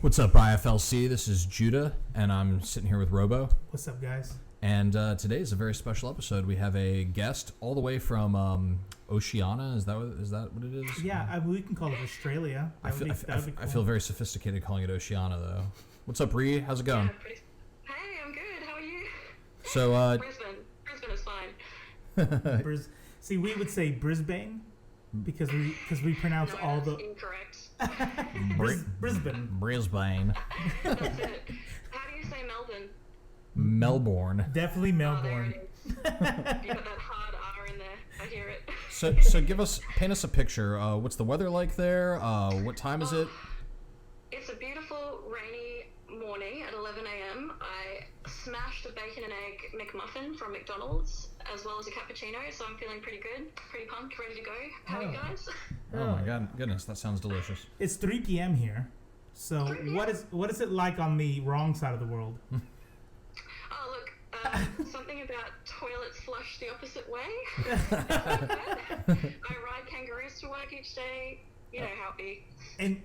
What's up, IFLC? This is Judah, and I'm sitting here with Robo. What's up, guys? And today is a very special episode. We have a guest all the way from Oceania. Is that what it is? Yeah, we can call it Australia. I feel very sophisticated calling it Oceania, though. What's up, Rhi? How's it going? Hey, I'm good. How are you? So, Brisbane is fine. See, we would say Brisbane because we pronounce No, all that's the incorrect. Brisbane. Brisbane. That's it. How do you say Melbourne? Melbourne. Definitely Melbourne. Oh, there it is. You got that hard R in there. I hear it. So paint us a picture. What's the weather like there? What time is it? It's a beautiful rainy morning at 11 a.m. I smashed a bacon and egg McMuffin from McDonald's as well as a cappuccino, so I'm feeling pretty good, pretty pumped, ready to go. How are you guys? Oh my goodness, that sounds delicious. It's 3 p.m. here. So 3 p.m.? what is it like on the wrong side of the world? Oh, look, something about toilets flush the opposite way. I ride kangaroos to work each day. You know how it be.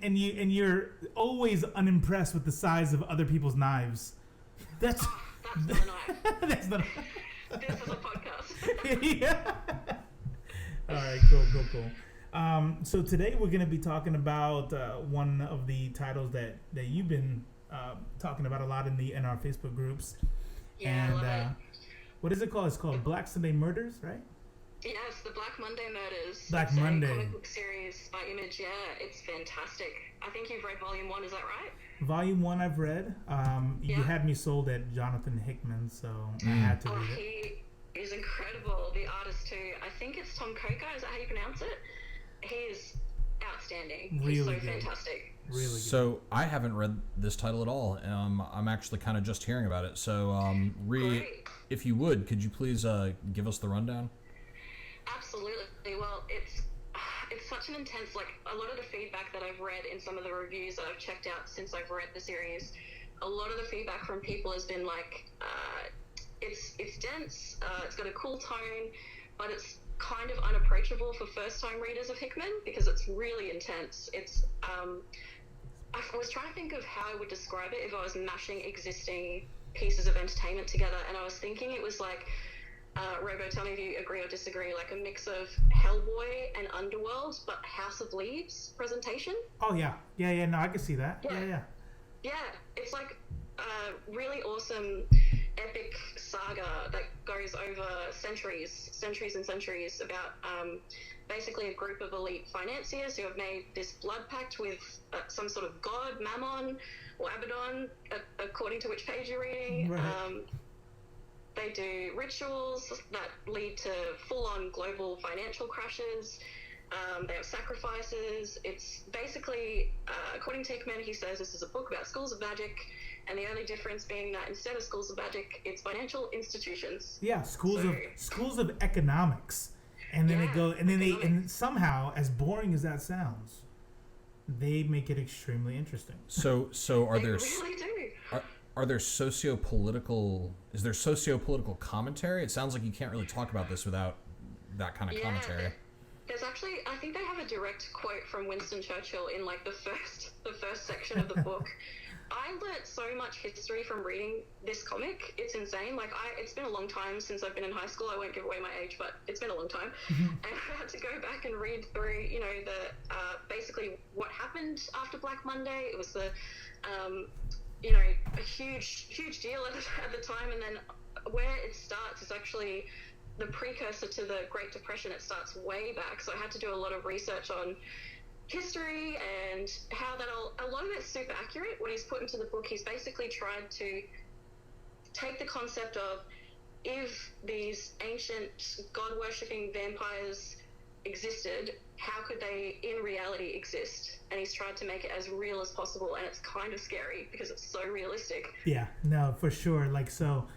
And you're always unimpressed with the size of other people's knives. That's not a knife. That's not. This is a podcast. Yeah. All right. Cool. So today we're going to be talking about one of the titles that you've been talking about a lot in our Facebook groups. Yeah, and I love it. what is it called? It's called Black Sunday Murders, right? Yes, the Black Monday Murders. Black it's Monday. A comic book series by Image. Yeah, it's fantastic. I think you've read Volume 1, is that right? Volume 1 I've read. You had me sold at Jonathan Hickman, so I had to read it. He is incredible. The artist too. I think it's Tomm, is that how you pronounce it? He is outstanding. Really He's so good. Fantastic. Really good. So I haven't read this title at all. I'm actually kind of just hearing about it. So, Rhi, if you would, could you please give us the rundown? Absolutely. Well, it's such an intense, like, a lot of the feedback that I've read in some of the reviews that I've checked out since I've read the series, a lot of the feedback from people has been like, it's dense, it's got a cool tone, but it's kind of unapproachable for first-time readers of Hickman because it's really intense. It's I was trying to think of how I would describe it if I was mashing existing pieces of entertainment together, and I was thinking it was like, Robo, tell me if you agree or disagree, like a mix of Hellboy and Underworld, but House of Leaves presentation. Oh, yeah. No, I can see that. Yeah. Yeah, it's like a really awesome epic saga that goes over centuries and centuries about basically a group of elite financiers who have made this blood pact with some sort of god, Mammon or Abaddon, according to which page you're reading. Right. They do rituals that lead to full-on global financial crashes. They have sacrifices. It's basically, according to Hickman, he says this is a book about schools of magic, and the only difference being that instead of schools of magic, it's financial institutions. Yeah, schools of economics, and then and somehow, as boring as that sounds, they make it extremely interesting. So are there? Really do. Are there socio-political commentary? It sounds like you can't really talk about this without that kind of commentary. There's actually, I think they have a direct quote from Winston Churchill in like the first section of the book. I learnt so much history from reading this comic. It's insane. Like, it's been a long time since I've been in high school. I won't give away my age, but it's been a long time. Mm-hmm. And I had to go back and read through, the basically what happened after Black Monday. It was the a huge deal at the time, and then where it starts is actually the precursor to the Great Depression. It starts way back, so I had to do a lot of research on history and how that a lot of it's super accurate. What he's put into the book, he's basically tried to take the concept of if these ancient god-worshipping vampires existed, how could they in reality exist? And he's tried to make it as real as possible, and it's kind of scary because it's so realistic. Yeah, no, for sure. Like, so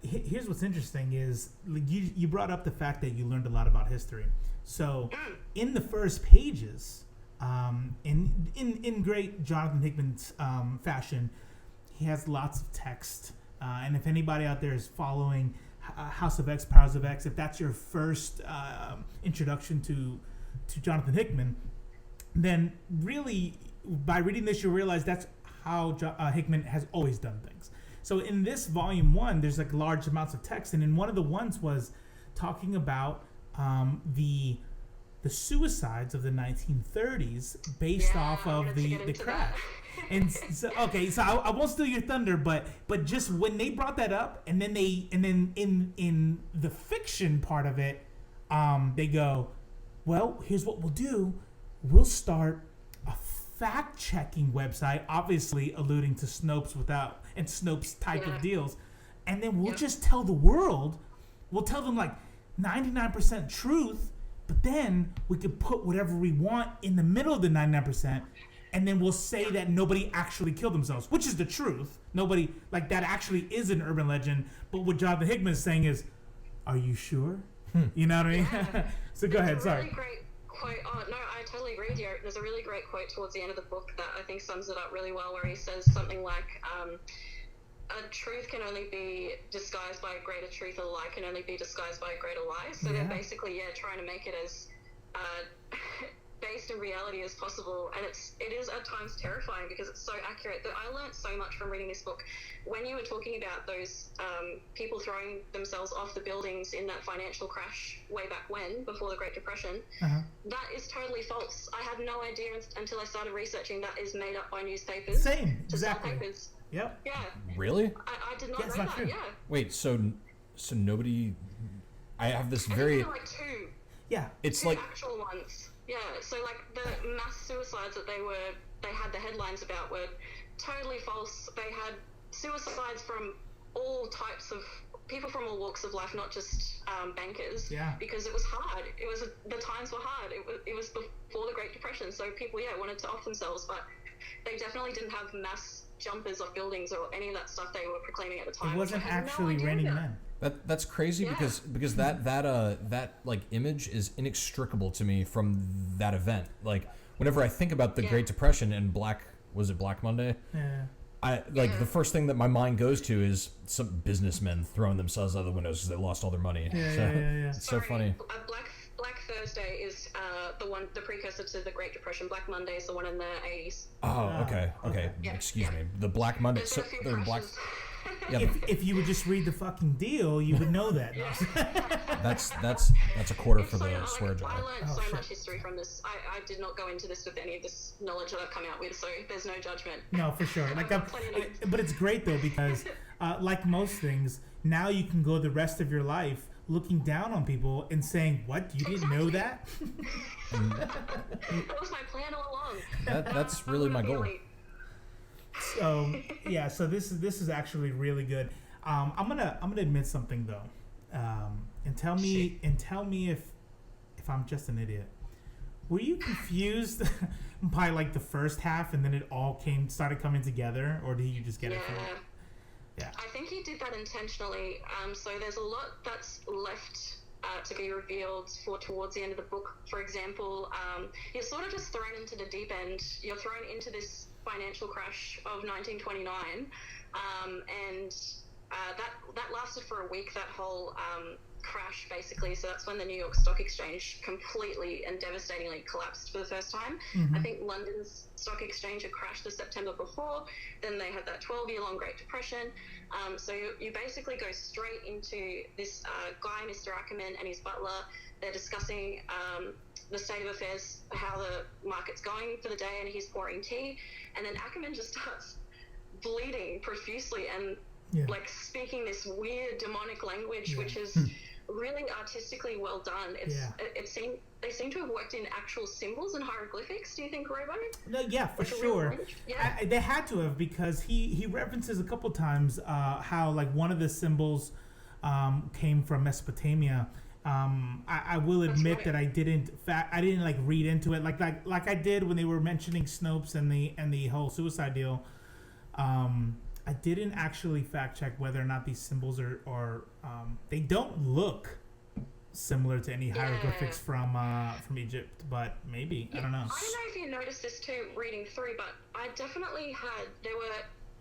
here's what's interesting is you brought up the fact that you learned a lot about history. So in the first pages, in great Jonathan Hickman's fashion, he has lots of text. And if anybody out there is following House of X, Powers of X, if that's your first introduction to Jonathan Hickman, then really by reading this, you'll realize that's how Hickman has always done things. So in this volume 1, there's like large amounts of text, and in one of the ones was talking about the suicides of the 1930s based off of the crash. And so, okay, so I won't steal your thunder, but just when they brought that up, and then in the fiction part of it, they go, well, here's what we'll do: we'll start a fact-checking website, obviously alluding to Snopes type of deals, and then we'll just tell the world, we'll tell them like 99% truth, but then we could put whatever we want in the middle of the 99%, and then we'll say that nobody actually killed themselves, which is the truth. Nobody, like, that actually is an urban legend, but what Jonathan Hickman is saying is, are you sure? You know what I mean? Yeah. So go ahead, sorry. Really great quote. Oh, no, I totally agree with you. There's a really great quote towards the end of the book that I think sums it up really well, where he says something like, a truth can only be disguised by a greater truth, a lie can only be disguised by a greater lie. So they're basically, trying to make it as based in reality as possible, and it is at times terrifying because it's so accurate. That I learned so much from reading this book. When you were talking about those people throwing themselves off the buildings in that financial crash way back when, before the Great Depression, that is totally false. I had no idea until I started researching that is made up by newspapers. Same, exactly. Papers. Yep. Yeah. Really? I did not know it's that. not true. Yeah. Wait, so nobody? I have this very. Like two. Yeah. It's two like actual ones. Yeah. So like the mass suicides that they had the headlines about were totally false. They had suicides from all types of people from all walks of life, not just bankers. Yeah. Because it was hard. The times were hard. It was before the Great Depression, so people wanted to off themselves, but they definitely didn't have mass jumpers off buildings or any of that stuff they were proclaiming at the time. It wasn't actually raining men. That's crazy because that like image is inextricable to me from that event. Like whenever I think about the Great Depression and Black Monday? Yeah. The first thing that my mind goes to is some businessmen throwing themselves out the windows because they lost all their money. Yeah. It's so funny. Black Thursday is the precursor to the Great Depression. Black Monday is the one in the 80s. Oh, okay. Yeah, Excuse me. The Black Monday. There's been a few the black. crashes. Yeah, If you would just read the fucking deal, you would know that. that's a quarter for the swear jar. I learned so much history from this. I did not go into this with any of this knowledge that I've come out with, so there's no judgment. No, for sure. But it's great though because, like most things, now you can go the rest of your life looking down on people and saying, "What? You didn't know that?" That was my plan all along. That's really my goal. So yeah, so this is actually really good. I'm gonna admit something though, and tell me if I'm just an idiot. Were you confused by like the first half and then it all started coming together, or did you just get it from it? Yeah. I think he did that intentionally. So there's a lot that's left to be revealed for towards the end of the book. For example, you're sort of just thrown into the deep end. You're thrown into this financial crash of 1929, and that lasted for a week. That whole crash, basically. So that's when the New York Stock Exchange completely and devastatingly collapsed for the first time. Mm-hmm. I think London's stock exchange had crashed the September before. Then they had that 12-year-long Great Depression. So you basically go straight into this guy, Mr. Ackerman, and his butler. They're discussing the state of affairs, how the market's going for the day, and he's pouring tea. And then Ackerman just starts bleeding profusely and like speaking this weird demonic language, which is really artistically well done. They seem to have worked in actual symbols and hieroglyphics. Do you think, Robo? No, yeah, for sure. They had to have, because he references a couple times how like one of the symbols came from Mesopotamia. I will admit that I didn't like read into it like I did when they were mentioning Snopes and the whole suicide deal. I didn't actually fact check whether or not these symbols are they don't look similar to any hieroglyphics from Egypt, but maybe I don't know. I don't know if you noticed this too reading through, but I definitely there were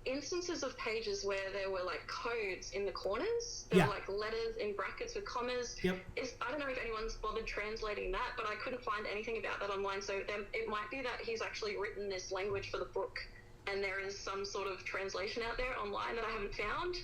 instances of pages where there were like codes in the corners. There Yeah. were like letters in brackets with commas. Yep. I don't know if anyone's bothered translating that, but I couldn't find anything about that online. So then it might be that he's actually written this language for the book, and there is some sort of translation out there online that I haven't found.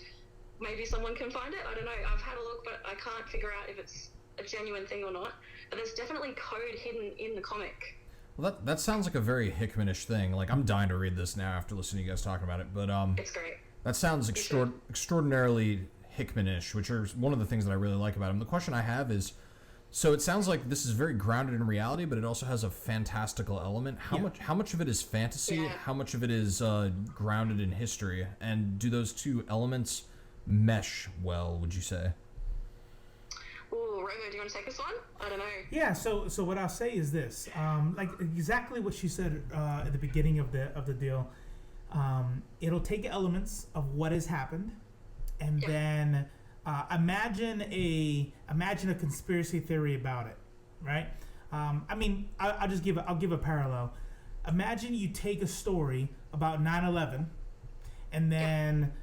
Maybe someone can find it. I don't know. I've had a look, but I can't figure out if it's a genuine thing or not. But there's definitely code hidden in the comic. Well, that sounds like a very Hickmanish thing. Like, I'm dying to read this now after listening to you guys talking about it. But It's great. that sounds extraordinarily Hickmanish, which is one of the things that I really like about him. The question I have is, so it sounds like this is very grounded in reality, but it also has a fantastical element. How much of it is fantasy? Yeah. How much of it is grounded in history? And do those two elements mesh well, would you say? Ooh, Robo, do you want to take this one? I don't know. Yeah. So what I'll say is this, like exactly what she said at the beginning of the deal. It'll take elements of what has happened, and then imagine a conspiracy theory about it, right? I mean, I'll give a parallel. Imagine you take a story about 9/11, and then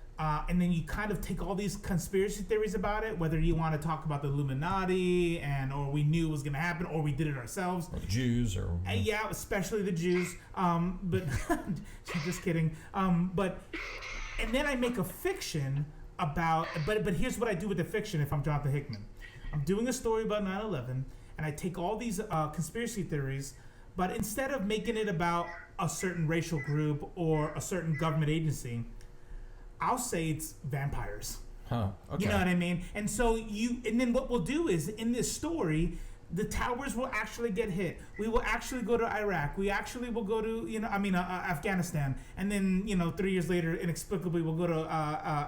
you kind of take all these conspiracy theories about it, whether you want to talk about the Illuminati or we knew it was going to happen, or we did it ourselves. Or the Jews, or... Yeah, especially the Jews. But just kidding. And then I make a fiction about, but here's what I do with the fiction if I'm Jonathan Hickman. I'm doing a story about 9/11, and I take all these conspiracy theories, but instead of making it about a certain racial group or a certain government agency, I'll say it's vampires. Huh, okay. You know what I mean? And so and then what we'll do is, in this story, the towers will actually get hit. We will actually go to Iraq. We actually will go to, Afghanistan. And then, 3 years later, inexplicably, we'll go to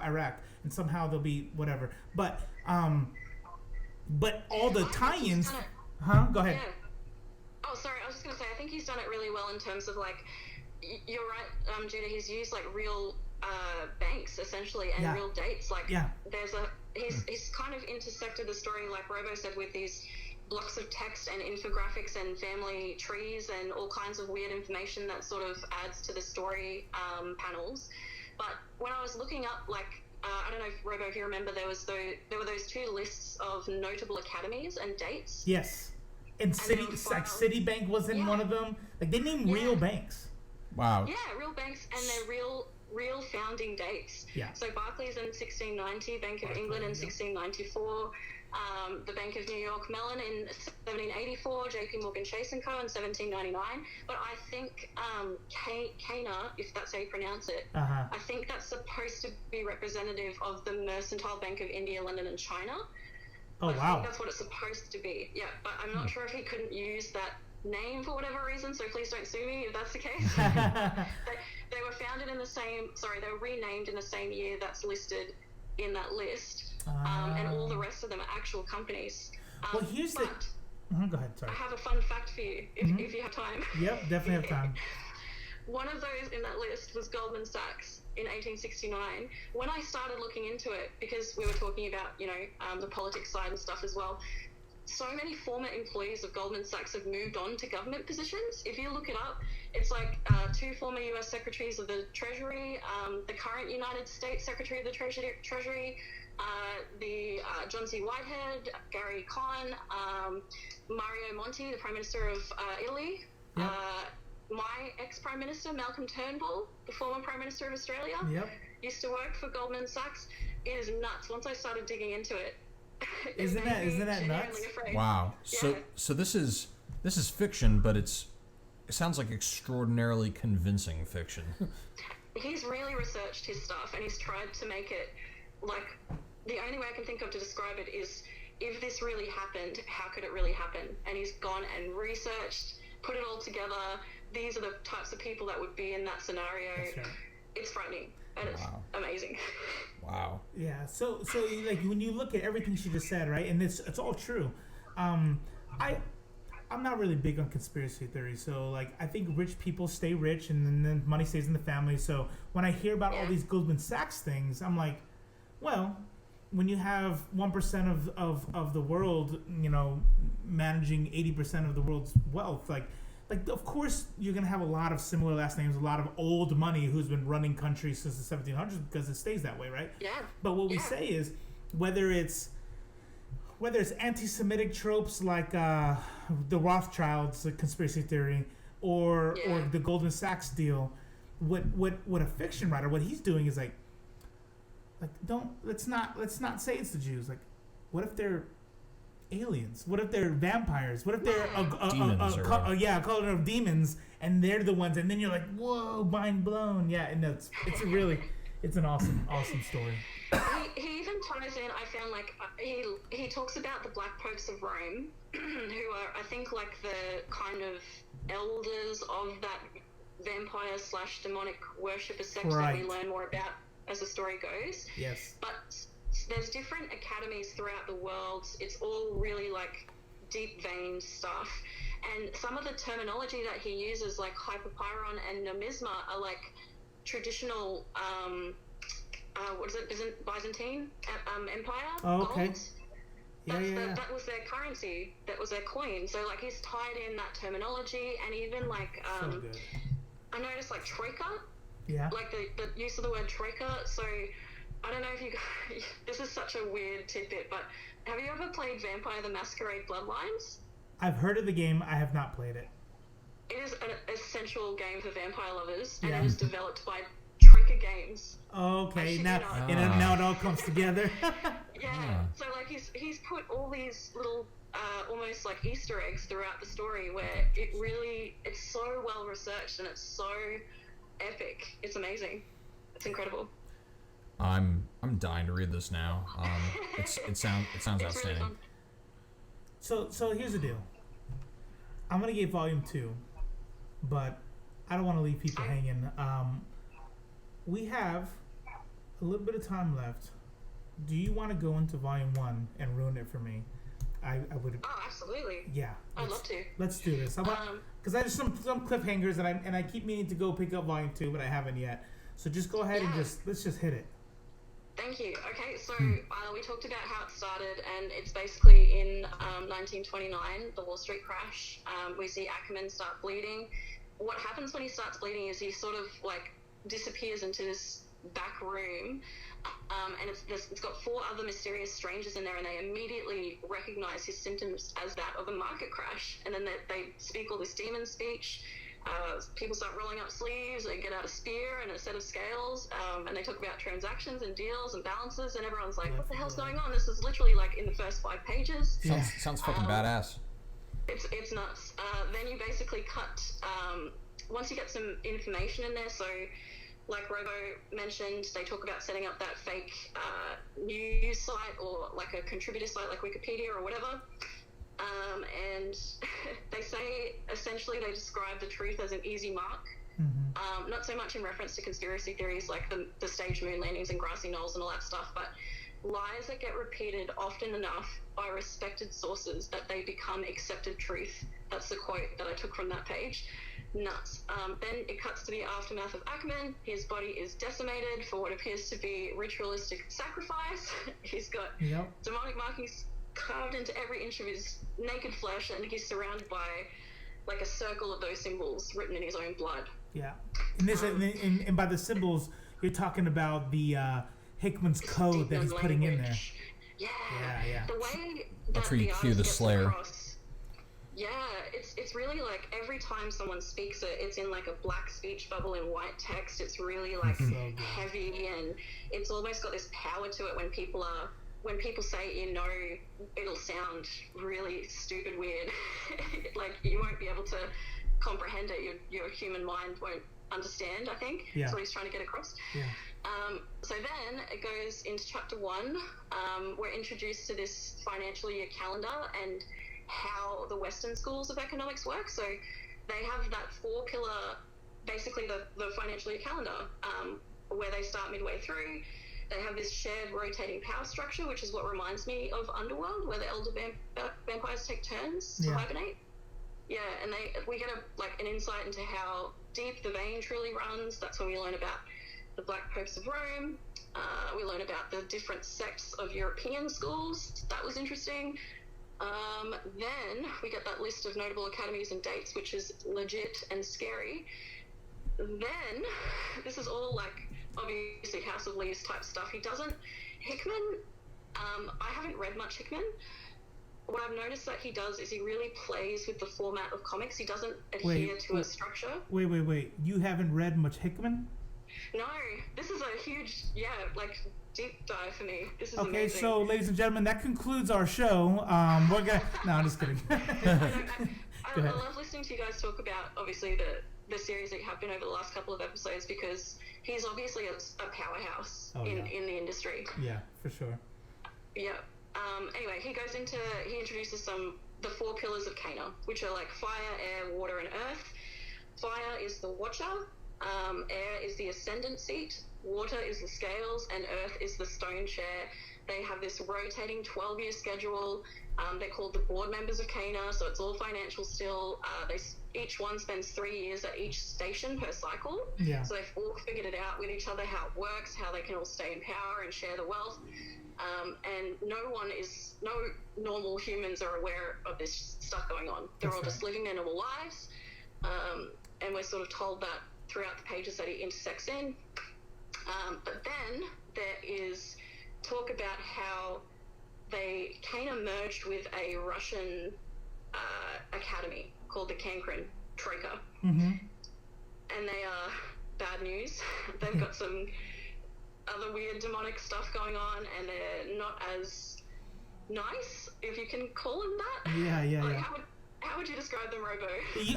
Iraq. And somehow there'll be whatever. But all the tie-ins... Go ahead. Yeah. Oh, sorry, I was just going to say, I think he's done it really well in terms of, like, you're right, Judah, he's used, like, real... banks essentially and real dates. Like he's kind of intersected the story, like Robo said, with these blocks of text and infographics and family trees and all kinds of weird information that sort of adds to the story panels. But when I was looking up, like I don't know if Robo, if you remember, there were those two lists of notable academies and dates. Yes, and Citibank was in one of them. Like they named real banks. Wow. Yeah, real banks, and they're real founding dates. Yeah. So Barclays in 1690, Bank of England in 1694, the Bank of New York Mellon in 1784, JP Morgan Chase & Co. in 1799. But I think Cana, if that's how you pronounce it, I think that's supposed to be representative of the Mercantile Bank of India, London and China. Oh, I wow. think that's what it's supposed to be. Yeah, but I'm not sure if he couldn't use that name for whatever reason, so please don't sue me if that's the case. They were founded in they were renamed in the same year that's listed in that list, and all the rest of them are actual companies. Well, here's go ahead, sorry. I have a fun fact for you, if you have time. Yep, definitely have time. One of those in that list was Goldman Sachs in 1869. When I started looking into it, because we were talking about, the politics side and stuff as well, so many former employees of Goldman Sachs have moved on to government positions. If you look it up, it's like two former U.S. Secretaries of the Treasury, the current United States Secretary of the Treasury, the John C. Whitehead, Gary Cohn, Mario Monti, the Prime Minister of Italy, my ex-Prime Minister, Malcolm Turnbull, the former Prime Minister of Australia, used to work for Goldman Sachs. It is nuts. Once I started digging into it, Isn't that nuts? Wow. Yeah. So this is fiction, but it sounds like extraordinarily convincing fiction. He's really researched his stuff, and he's tried to make it like, the only way I can think of to describe it is, if this really happened, how could it really happen? And he's gone and researched, put it all together. These are the types of people that would be in that scenario. That's right. It's frightening, and it's amazing. Wow. Yeah. So like when you look at everything she just said, right, and it's all true. I'm not really big on conspiracy theories. So like I think rich people stay rich, and then money stays in the family. So when I hear about all these Goldman Sachs things, I'm like, well, when you have 1% of the world, managing 80% of the world's wealth, like like, of course, you're gonna have a lot of similar last names, a lot of old money who's been running countries since the 1700s because it stays that way, right? Yeah. But what we say is whether it's anti-Semitic tropes like the Rothschilds, the conspiracy theory, or the Goldman Sachs deal, what a fiction writer, what he's doing is like let's not say it's the Jews. Like, what if they're aliens? What if they're vampires? What if they're a color of demons, and they're the ones? And then you're like, whoa, mind blown. Yeah, and it's an awesome story. He even ties in. I found like he talks about the Black Popes of Rome, who are, I think, like the kind of elders of that vampire / demonic worshipper sect that we learn more about as the story goes. Yes. But there's different academies throughout the world. It's all really like deep vein stuff. And some of the terminology that he uses, like hyperpyron and numisma, are like traditional, what is it, Byzantine Empire? Oh, okay. Gold. That was their currency. That was their coin. So like he's tied in that terminology, and even like so good. I noticed like troika. Yeah. Like the use of the word troika. So I don't know if you guys, this is such a weird tidbit, but have you ever played Vampire the Masquerade Bloodlines? I've heard of the game. I have not played it. It is an essential game for vampire lovers, and it is developed by Troika Games. Okay, now it all comes together. Yeah, so like he's put all these little almost like Easter eggs throughout the story where it's so well researched and it's so epic. It's amazing. It's incredible. I'm dying to read this now. It sounds outstanding. Really so here's the deal. I'm gonna get volume 2, but I don't want to leave people hanging. We have a little bit of time left. Do you want to go into volume 1 and ruin it for me? I would. Oh, absolutely. Yeah, I'd love to. Let's do this. Because I have some cliffhangers that I keep meaning to go pick up volume 2, but I haven't yet. So just go ahead and let's just hit it. Thank you. Okay, so we talked about how it started, and it's basically in 1929, the Wall Street crash. We see Ackerman start bleeding. What happens when he starts bleeding is he sort of like disappears into this back room, and it's got 4 other mysterious strangers in there, and they immediately recognize his symptoms as that of a market crash, and then they speak all this demon speech. People start rolling up sleeves, they get out a spear and a set of scales, and they talk about transactions and deals and balances, and everyone's like, what the hell's going on? This is literally like in the first 5 pages. Sounds fucking badass. It's nuts. Then you basically cut, once you get some information in there, so like Robo mentioned, they talk about setting up that fake news site or like a contributor site like Wikipedia or whatever. And they say, essentially, they describe the truth as an easy mark. Mm-hmm. Not so much in reference to conspiracy theories like the staged moon landings and grassy knolls and all that stuff, but lies that get repeated often enough by respected sources that they become accepted truth. That's the quote that I took from that page. Nuts. Then it cuts to the aftermath of Ackerman. His body is decimated for what appears to be ritualistic sacrifice. He's got demonic markings carved into every inch of his naked flesh, and he's surrounded by like a circle of those symbols written in his own blood. Yeah, and by the symbols, you're talking about the Hickman's code that he's putting in there. Yeah. The way that's where you cue the Slayer. Across, it's really like every time someone speaks it, it's in like a black speech bubble in white text. It's really like heavy, and it's almost got this power to it when people say it, it'll sound really stupid weird. Like you won't be able to comprehend it. Your human mind won't understand, I think. That's what he's trying to get across. So then it goes into chapter 1. We're introduced to this financial year calendar and how the Western schools of economics work. So they have that 4-pillar, basically the financial year calendar, where they start midway through. They have this shared rotating power structure, which is what reminds me of Underworld, where the elder vampires take turns to hibernate. Yeah, and we get an insight into how deep the vein truly runs. That's when we learn about the Black Popes of Rome. We learn about the different sects of European schools. That was interesting. Then we get that list of notable academies and dates, which is legit and scary. Then, this is all like obviously House of Leaves type stuff. Hickman, I haven't read much Hickman. What I've noticed that he does is he really plays with the format of comics. He doesn't adhere to a structure. Wait. You haven't read much Hickman? No, this is a huge, deep dive for me. This is okay, amazing. So, ladies and gentlemen, that concludes our show. We're gonna... No, I'm just kidding. I love listening to you guys talk about, obviously, the series that you have been over the last couple of episodes, because he's obviously a powerhouse in the industry. Yeah, for sure. Yeah. Anyway, he introduces the 4 pillars of Cana, which are like fire, air, water, and earth. Fire is the Watcher, air is the Ascendant Seat, water is the Scales, and earth is the Stone Chair. They have this rotating 12-year schedule. They're called the board members of Cana, so it's all financial still. Each one spends 3 years at each station per cycle. Yeah. So they've all figured it out with each other, how it works, how they can all stay in power and share the wealth. And no normal humans are aware of this stuff going on. They're all just living their normal lives. And we're sort of told that throughout the pages that he intersects in. But then there is talk about how Cana merged with a Russian academy called the Cancrin Troika. Mm-hmm. And they are bad news. They've got some other weird demonic stuff going on, and they're not as nice, if you can call them that. Yeah. How would you describe them, Robo?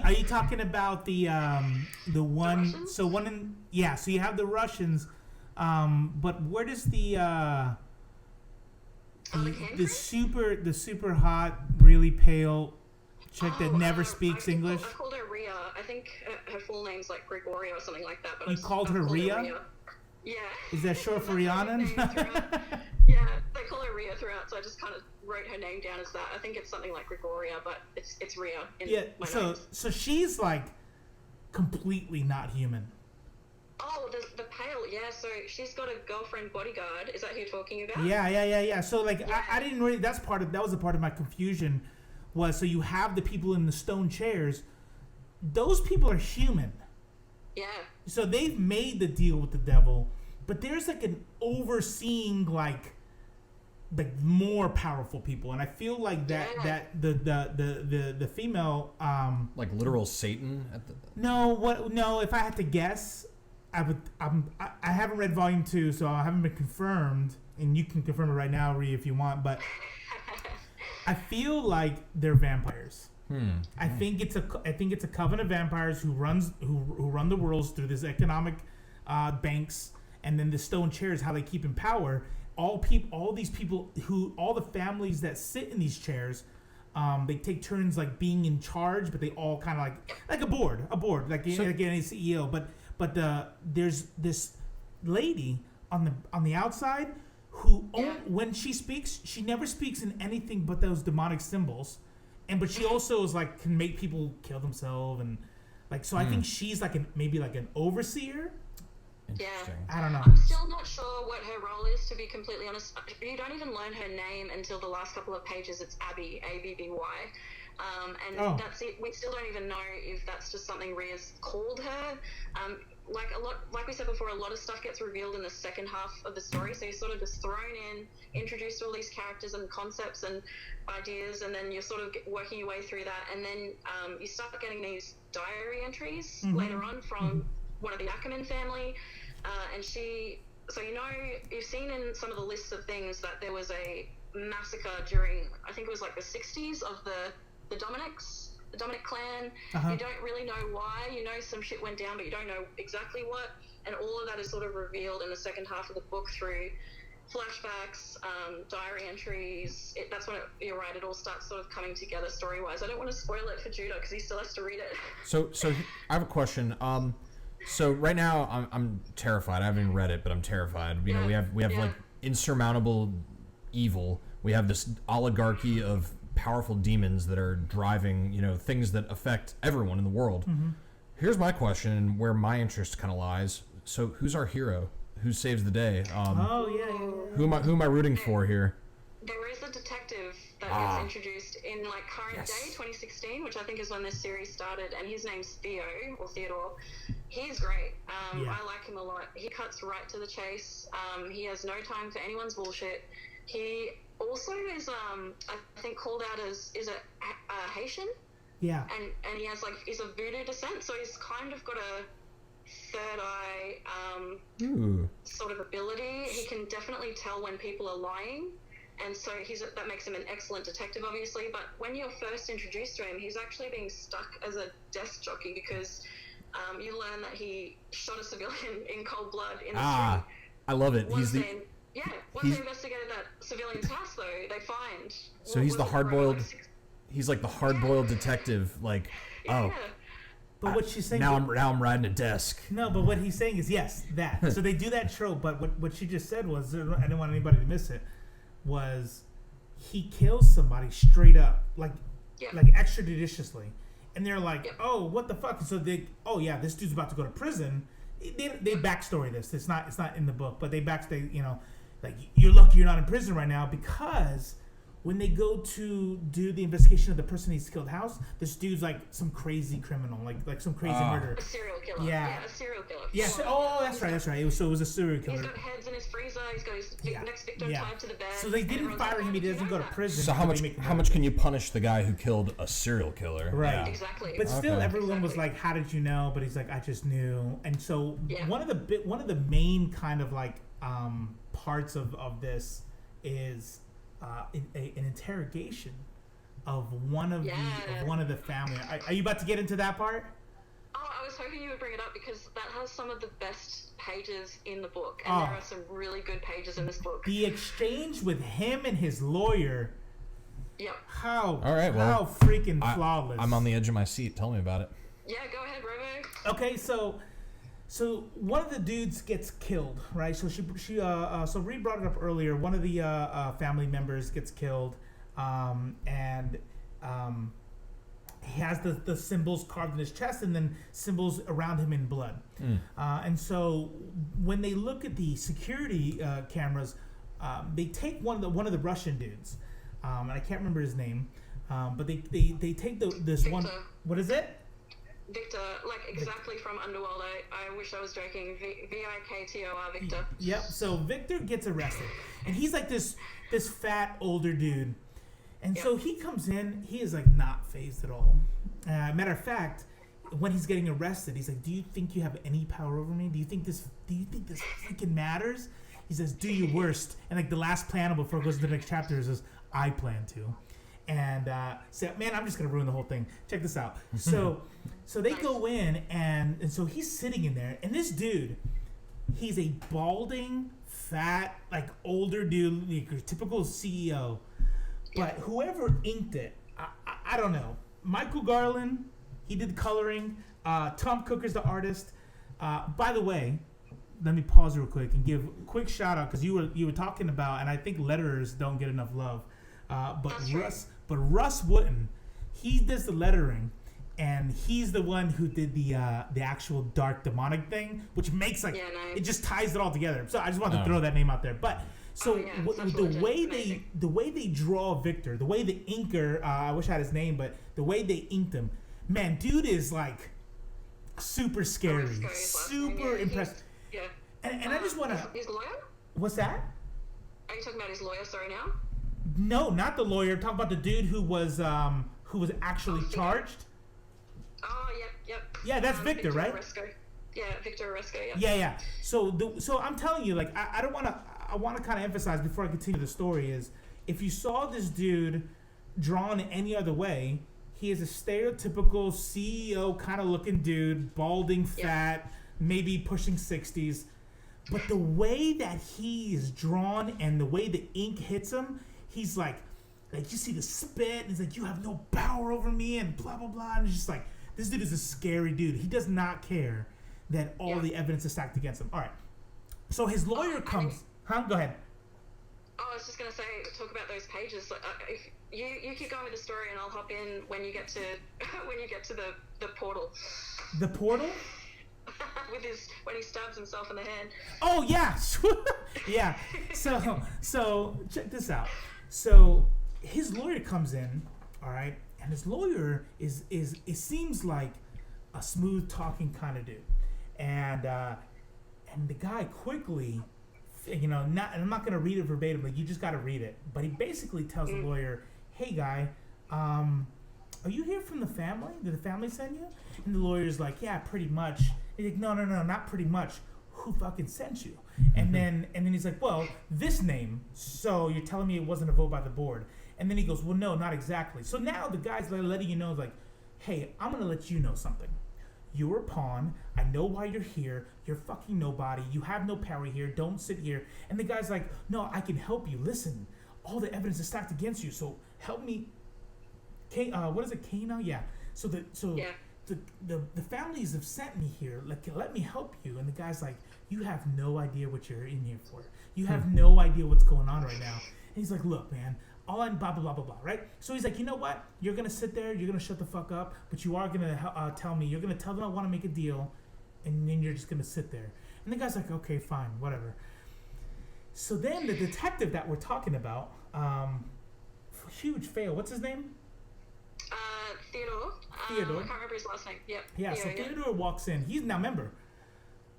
Are you talking about the one? The Russians? So you have the Russians, but where does the super hot, really pale chick that never speaks English? I called her Rhea. I think her full name's like Gregoria or something like that. But You called her Rhea? Yeah. Is that short for Rhiannon? Yeah, they call her Rhea throughout, so I just kind of wrote her name down as that. I think it's something like Gregoria, but it's Rhea in my notes. So she's like completely not human. Oh, the pale, yeah. So she's got a girlfriend bodyguard. Is that who you're talking about? Yeah. So like, Yeah. I didn't really. That was a part of my confusion. So you have the people in the stone chairs. Those people are human. Yeah. So they've made the deal with the devil, but there's like an overseeing like more powerful people, and I feel like that the female like literal Satan at the... No, if I had to guess, I haven't read volume 2, so I haven't been confirmed, and you can confirm it right now, Rhea, if you want, but I feel like they're vampires. I think it's a coven of vampires who run the worlds through this economic banks, and then the stone chairs, how they keep in power. All these people all the families that sit in these chairs, they take turns like being in charge, but they all kind of like a board, like a CEO. But there's this lady on the outside who when she speaks, she never speaks in anything but those demonic symbols. But she also is like can make people kill themselves and like so. I think she's like maybe an overseer. Interesting. Yeah. I don't know. I'm still not sure what her role is, to be completely honest. You don't even learn her name until the last couple of pages. It's Abby, A-B-B-Y. That's it. We still don't even know if that's just something Rhea's called her. Like we said before, a lot of stuff gets revealed in the second half of the story. So you're sort of just thrown in, introduced to all these characters and concepts and ideas, and then you're sort of working your way through that. And then you start getting these diary entries later on from one of the Ackerman family. You've seen in some of the lists of things that there was a massacre during, I think it was like the 60s of the Dominic clan. You don't really know why. You know some shit went down, but you don't know exactly what. And all of that is sort of revealed in the second half of the book through flashbacks, diary entries. That's when you're right, it all starts sort of coming together story-wise. I don't want to spoil it for Judah because he still has to read it. So I have a question. So right now I'm terrified. I haven't even read it, but I'm terrified. You know, we have like insurmountable evil. We have this oligarchy of powerful demons that are driving, things that affect everyone in the world. Here's my question, and where my interest kind of lies. So who's our hero? Who saves the day? Who am I rooting for here? There is a detective that gets introduced in like current day, 2016, which I think is when this series started, and his name's Theo or Theodore. He's great. I like him a lot. He cuts right to the chase. He has no time for anyone's bullshit. He also is, I think, called out as a Haitian. Yeah. And he has he's of voodoo descent, so he's kind of got a third eye sort of ability. He can definitely tell when people are lying. And so that makes him an excellent detective, obviously. But when you're first introduced to him, he's actually being stuck as a desk jockey because you learn that he shot a civilian in cold blood in the street. I love it. Once they investigated that civilian's house, though, they find. So he's the hard-boiled. He's like the hard-boiled detective. Like, But what she's saying now I'm riding a desk. No, but what he's saying is yes, that. So they do that trope. But what she just said was, I didn't want anybody to miss it. Was he kills somebody straight up, like extrajudiciously, and they're like, oh, what the fuck? So this dude's about to go to prison. They backstory this. It's not in the book, but they like you're lucky you're not in prison right now because when they go to do the investigation of the person he's killed house, this dude's like some crazy criminal, like some crazy murderer. A serial killer. Yeah, a serial killer. Yes. Oh, that's right. It was a serial killer. He's got heads in his freezer. He's got his next victim tied to the bed. So they didn't fire him. He doesn't go to prison. So how much can you punish the guy who killed a serial killer? Right. Yeah. Exactly. But still, everyone was like, "How did you know?" But he's like, "I just knew." And so one of the main kind of like parts of this is an interrogation of one of the family. Are you about to get into that part? Oh, I was hoping you would bring it up because that has some of the best pages in the book, and there are some really good pages in this book. The exchange with him and his lawyer. Yep. How freaking flawless. I'm on the edge of my seat. Tell me about it. Yeah, go ahead, Robo. Okay, so one of the dudes gets killed, right? So so Rhi brought it up earlier. One of the family members gets killed, and he has the symbols carved in his chest, and then symbols around him in blood. And so when they look at the security cameras, they take one of the Russian dudes, and I can't remember his name, but they take this Victor. one. What is it? Victor, like exactly from Underworld. I wish I was joking. Viktor, Victor. Yep. So Victor gets arrested, and he's like this fat older dude, and so he comes in. He is like not fazed at all. Matter of fact, when he's getting arrested, he's like, "Do you think you have any power over me? Do you think this freaking matters?" He says, "Do your worst." And like the last panel before it goes to the next chapter is, "I plan to." And man, I'm just gonna ruin the whole thing. Check this out. So they go in, and so he's sitting in there, and this dude, he's a balding, fat, like older dude, like a typical CEO. But whoever inked it, I don't know. Michael Garland, he did the coloring. Tomm Cooker's the artist. By the way, let me pause real quick and give a quick shout out because you were talking about, and I think letterers don't get enough love. But Russ Wooten, he does the lettering, and he's the one who did the actual dark demonic thing, which makes it just ties it all together. So I just wanted to throw that name out there. But the way they draw Victor, the way the inker, I wish I had his name, but the way they inked him, man, dude is like super scary, super impressive. Yeah. And I just want to. His lawyer? What's that? Are you talking about his lawyer? Sorry, now. No, not the lawyer. I'm talking about the dude who was actually charged. Oh, yep. Yeah, that's Victor, right? Oresco. Yeah, Victor Oresco. Yeah. So I'm telling you, like, I don't want to. I want to kind of emphasize before I continue the story is if you saw this dude drawn any other way, he is a stereotypical CEO kind of looking dude, balding, fat, maybe pushing 60s. But the way that he is drawn and the way the ink hits him, he's like you see the spit, and he's like, you have no power over me, and blah, blah, blah. And it's just like, this dude is a scary dude. He does not care that all the evidence is stacked against him. All right. So his lawyer comes. Go ahead. Oh, I was just going to say, talk about those pages. Like, if you keep going with the story, and I'll hop in when you get to the portal. The portal? When he stabs himself in the hand. Oh yeah, yeah. So check this out. So his lawyer comes in, all right, and his lawyer is it seems like a smooth talking kind of dude, and the guy quickly, I'm not gonna read it verbatim, like you just gotta read it, but he basically tells the lawyer, hey guy, are you here from the family? Did the family send you? And the lawyer's like, yeah, pretty much. He's like, no, not pretty much. Who fucking sent you? And then he's like, well, this name. So you're telling me it wasn't a vote by the board? And then he goes, well, no, not exactly. So now the guy's letting you know, like, hey, I'm gonna let you know something. You're a pawn. I know why you're here. You're fucking nobody. You have no power here. Don't sit here. And the guy's like, no, I can help you. Listen, all the evidence is stacked against you. So help me. What is it? K now? Yeah. So the families have sent me here. Like, let me help you. And the guy's like, you have no idea what you're in here for. You have no idea what's going on right now. And he's like, look, man, all I'm blah, blah, blah, blah, blah, right? So he's like, you know what? You're going to sit there. You're going to shut the fuck up. But you are going to tell me. You're going to tell them I want to make a deal. And then you're just going to sit there. And the guy's like, okay, fine, whatever. So then the detective that we're talking about, huge fail. What's his name? Theodore. I can't remember his last name. Yep. Yeah, so Theodore walks in. He's now member.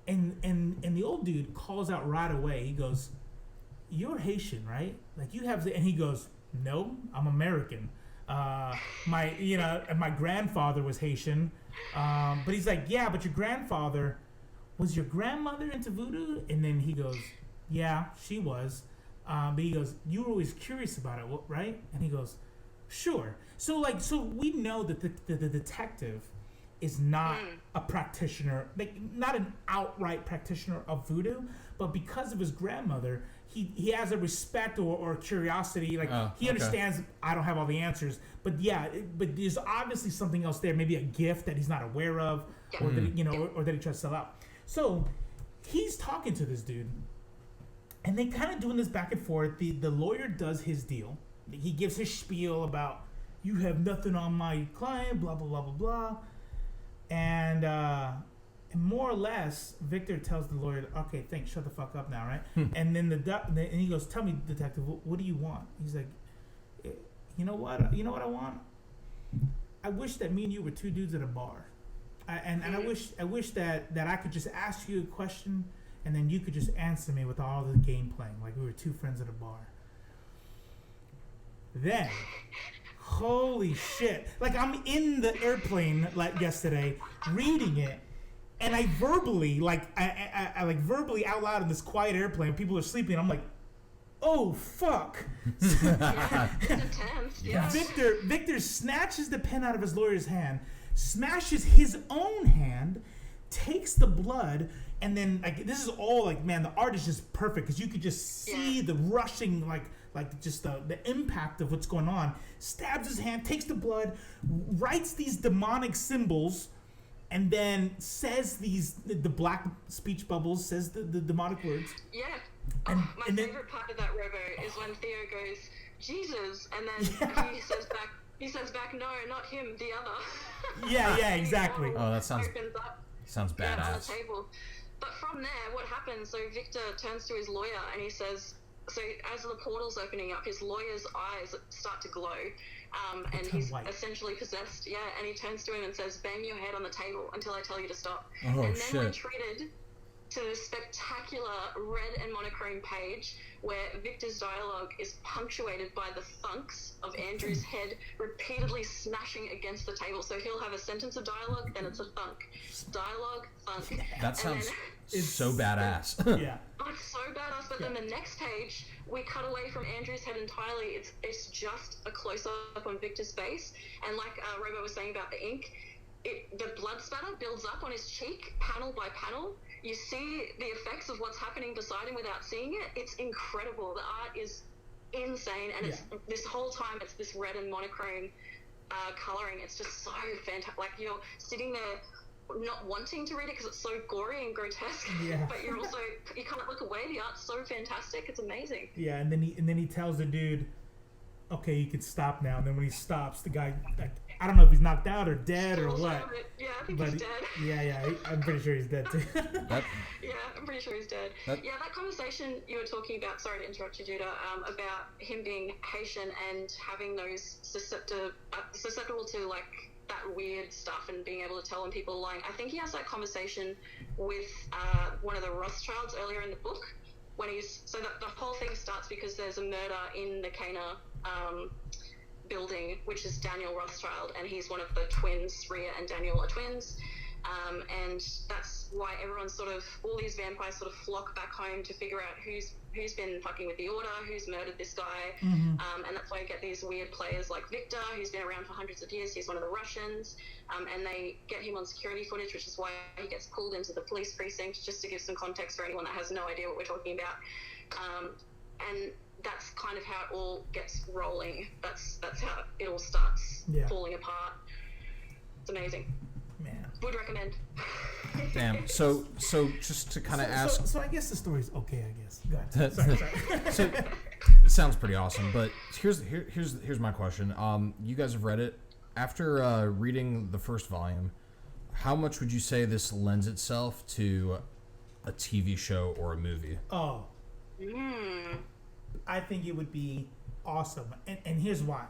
And the old dude calls out right away. He goes, you're Haitian, right? Like you have and he goes, no, I'm American. My grandfather was Haitian. But he's like, yeah, but your grandfather, was your grandmother into voodoo? And then he goes, yeah, she was. But he goes, you were always curious about it, right? And he goes, sure. So we know that the detective is not a practitioner, like not an outright practitioner of voodoo, but because of his grandmother, he has a respect or curiosity. Like he understands I don't have all the answers, but but there's obviously something else there, maybe a gift that he's not aware of, or that or that he tries to sell out. So he's talking to this dude, and they kind of doing this back and forth. The lawyer does his deal. He gives his spiel about you have nothing on my client, blah blah blah blah blah, and more or less, Victor tells the lawyer, "Okay, thanks, shut the fuck up now, right?" And then and he goes, "Tell me, detective, what do you want?" He's like, "You know what I want? I wish that me and you were two dudes at a bar, and I wish that I could just ask you a question, and then you could just answer me with all the game playing, like we were two friends at a bar." Then, holy shit! Like I'm in the airplane like yesterday, reading it. And I verbally, I verbally out loud in this quiet airplane, people are sleeping. I'm like, oh fuck! It's intense. Yeah. Victor snatches the pen out of his lawyer's hand, smashes his own hand, takes the blood, and then this is all man, the art is just perfect because you could just see the rushing just the impact of what's going on. Stabs his hand, takes the blood, writes these demonic symbols. And then says the black speech bubbles, says the demonic words. Yeah. My favorite part of that, Robo, is when Theo goes, Jesus, and then he says back, no, not him, the other. Yeah, exactly. Oh, that sounds badass. On the table. But from there, what happens, so Victor turns to his lawyer and he says, so as the portal's opening up, his lawyer's eyes start to glow. And he's essentially possessed, and he turns to him and says, bang your head on the table until I tell you to stop. Oh, and then shit. we're treated to this spectacular red and monochrome page where Victor's dialogue is punctuated by the thunks of Andrew's head repeatedly smashing against the table. So he'll have a sentence of dialogue, then it's a thunk. Dialogue, thunk. That sounds so badass. Yeah. Oh, it's so badass, but then the next page, we cut away from Andrew's head entirely. It's just a close-up on Victor's face, and like Robo was saying about the ink, the blood spatter builds up on his cheek, panel by panel. You see the effects of what's happening beside him without seeing it. It's incredible. The art is insane, and it's this whole time it's this red and monochrome coloring. It's just so fantastic. Like you're sitting there not wanting to read it because it's so gory and grotesque, but you can't look away. The art's so fantastic. It's amazing. Yeah, and then he tells the dude, okay, you can stop now. And then when he stops, the guy, like, I don't know if he's knocked out or dead or what. Yeah, I think he's dead. Yeah, I'm pretty sure he's dead too. Yeah, I'm pretty sure he's dead. That conversation you were talking about, sorry to interrupt you, Judah, about him being Haitian and having those susceptible to, like, that weird stuff and being able to tell when people are lying. I think he has that conversation with one of the Rothschilds earlier in the book, when so that the whole thing starts because there's a murder in the Cana building, which is Daniel Rothschild, and he's one of the twins. Rhea and Daniel are twins, and that's why everyone's all these vampires sort of flock back home to figure out who's been fucking with the Order, who's murdered this guy, and that's why you get these weird players like Victor, who's been around for hundreds of years. He's one of the Russians, and they get him on security footage, which is why he gets pulled into the police precinct, just to give some context for anyone that has no idea what we're talking about. And that's kind of how it all gets rolling. That's how it all starts falling apart. It's amazing. Man. Would recommend. Damn. So just to kind of ask. So I guess the story's okay. I guess. Go ahead. Sorry. So it sounds pretty awesome, but here's my question. You guys have read it. After reading the first volume, how much would you say this lends itself to a TV show or a movie? Oh. I think it would be awesome, and here's why.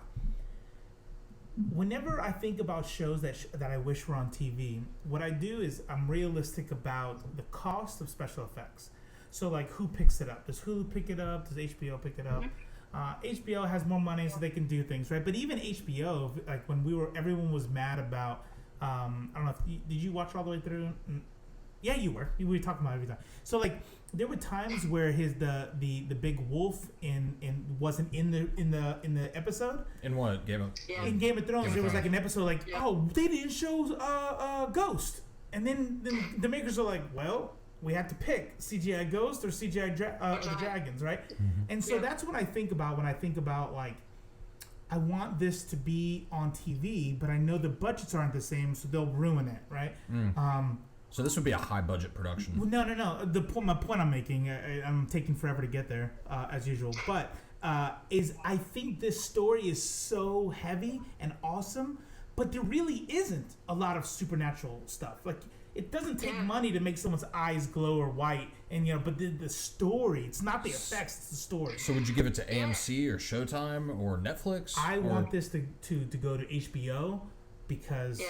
Whenever I think about shows that I wish were on TV, what I do is I'm realistic about the cost of special effects. So, like, who picks it up? Does Hulu pick it up? Does HBO pick it up? HBO has more money, so they can do things, right? But even HBO, like when everyone was mad about. I don't know. Did you watch all the way through? Yeah, you were. We were talking about it every time. So, like, there were times where the big wolf wasn't in the episode. In what Game of? Yeah. In Game of Thrones, there was like an episode like, oh, they didn't show Ghost, and then the makers are like, well, we have to pick CGI Ghost or CGI the dragons, right? And so that's what I think about when I think about, like, I want this to be on TV, but I know the budgets aren't the same, so they'll ruin it, right? So this would be a high budget production. No. My point I'm making, I'm taking forever to get there, as usual. But is I think this story is so heavy and awesome, but there really isn't a lot of supernatural stuff. Like, it doesn't take money to make someone's eyes glow or white, and but the story, it's not the effects, it's the story. So would you give it to AMC or Showtime or Netflix? I want this to go to HBO because.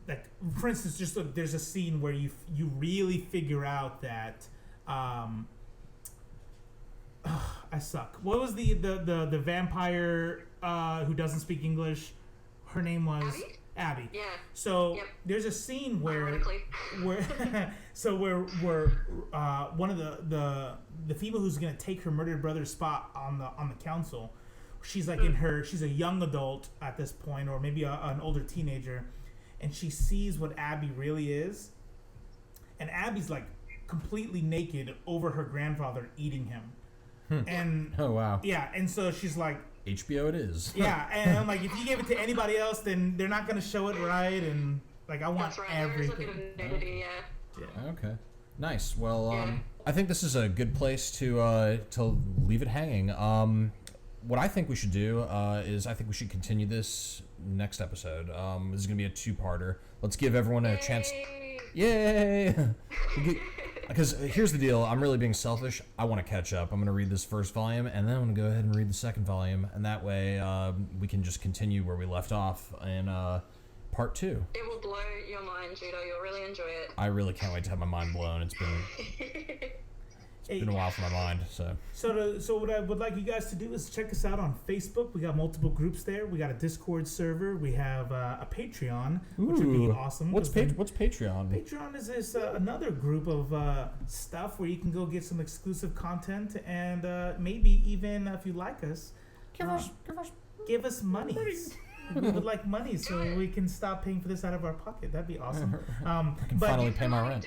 Like, for instance, just there's a scene where you really figure out that I suck. What was the vampire who doesn't speak English? Her name was Abby. Yeah. So there's a scene where one of the female who's gonna take her murdered brother's spot on the council, she's like she's a young adult at this point, or maybe an older teenager. And she sees what Abby really is. And Abby's, like, completely naked over her grandfather eating him. And oh, wow. Yeah, and so she's like... HBO it is. Yeah, and I'm like, if you gave it to anybody else, then they're not going to show it right. And, like, I want everything. There is a bit of nudity, yeah. Okay. Nice. Well, I think this is a good place to leave it hanging. What I think we should do is I think we should continue this next episode. This is going to be a two-parter. Let's give everyone a chance. Yay! Because here's the deal. I'm really being selfish. I want to catch up. I'm going to read this first volume, and then I'm going to go ahead and read the second volume. And that way we can just continue where we left off in part 2. It will blow your mind, Judo. You'll really enjoy it. I really can't wait to have my mind blown. It's been a while for my mind. So what I would like you guys to do is check us out on Facebook. We got multiple groups there. We got a Discord server. We have a Patreon, which would be awesome. What's Patreon? Patreon is this another group of stuff where you can go get some exclusive content, and maybe even if you like us, give us money. We would like money so we can stop paying for this out of our pocket. That'd be awesome. I can finally pay my rent.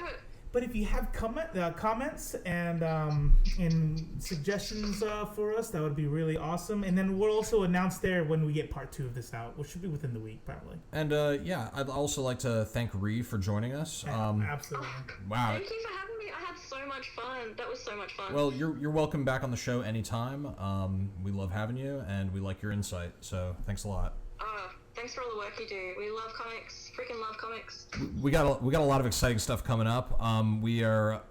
But if you have comments and suggestions for us, that would be really awesome. And then we'll also announce there when we get part 2 of this out, which should be within the week, probably. And I'd also like to thank Rhi for joining us. Absolutely. Wow. Thank you for having me. I had so much fun. That was so much fun. Well, you're welcome back on the show anytime. We love having you, and we like your insight. So thanks a lot. Thanks for all the work you do. We love comics. Freaking love comics. We got a lot of exciting stuff coming up. We are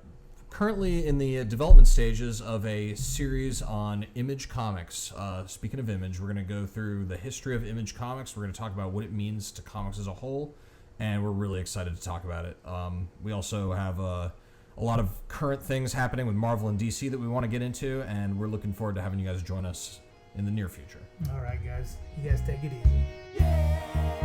currently in the development stages of a series on Image Comics. Speaking of Image, we're going to go through the history of Image Comics. We're going to talk about what it means to comics as a whole, and we're really excited to talk about it. We also have a lot of current things happening with Marvel and DC that we want to get into, and we're looking forward to having you guys join us in the near future. All right, guys. You guys take it easy. Yeah!